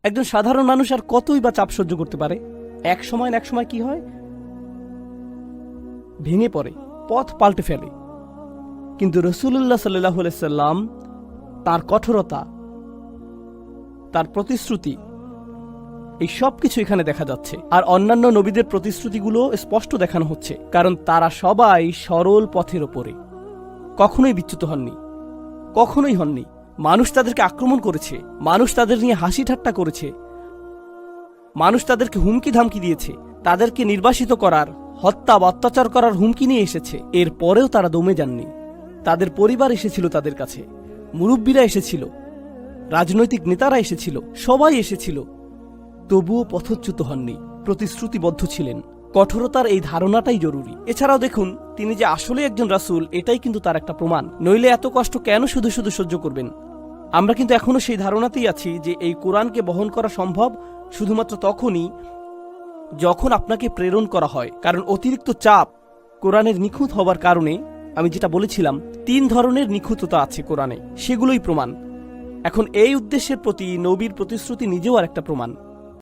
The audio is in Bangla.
একজন সাধারণ মানুষ আর কতই বা চাপ সহ্য করতে পারে? এক সময় না এক সময় কি হয়? ভেঙে পড়ে, পথ পাল্টে ফেলে। কিন্তু রাসূলুল্লাহ সাল্লাল্লাহু আলাইহি সাল্লাম, তার কঠোরতা, তার প্রতিশ্রুতি, এই সব কিছু এখানে দেখা যাচ্ছে। আর অন্যান্য নবীদের প্রতিশ্রুতিগুলো স্পষ্ট দেখানো হচ্ছে, কারণ তারা সবাই সরল পথের ওপরে, কখনোই বিচ্যুত হননি, কখনোই হননি। মানুষ তাদেরকে আক্রমণ করেছে, মানুষ তাদের নিয়ে হাসি ঠাট্টা করেছে, মানুষ তাদেরকে হুমকি ধামকি দিয়েছে, তাদেরকে নির্বাসিত করার, হত্যা বা অত্যাচার করার হুমকি নিয়ে এসেছে। এরপরেও তারা দমে যাননি। তাদের পরিবার এসেছিল তাদের কাছে, মুরব্বীরা এসেছিল, রাজনৈতিক নেতারা এসেছিল, সবাই এসেছিল, তবুও পথচ্যুত হননি, প্রতিশ্রুতিবদ্ধ ছিলেন। কঠোরতার এই ধারণাটাই জরুরি। এছাড়াও দেখুন, তিনি যে আসলে একজন রাসূল, এটাই কিন্তু তার একটা প্রমাণ। নইলে এত কষ্ট কেন শুধু শুধু সহ্য করবেন? আমরা কিন্তু এখনো সেই ধারণাতেই আছি যে এই কোরআনকে বহন করা সম্ভব শুধুমাত্র তখনই যখন আপনাকে প্রেরণ করা হয়। কারণ অতিরিক্ত চাপ কোরআনের নিখুঁত হবার কারণে, আমি যেটা বলেছিলাম, 3 ধরনের নিখুঁততা আছে কোরআনে, সেগুলোই প্রমাণ। এখন এই উদ্দেশ্যের প্রতি নবীর প্রতিশ্রুতি নিজেও আর একটা প্রমাণ।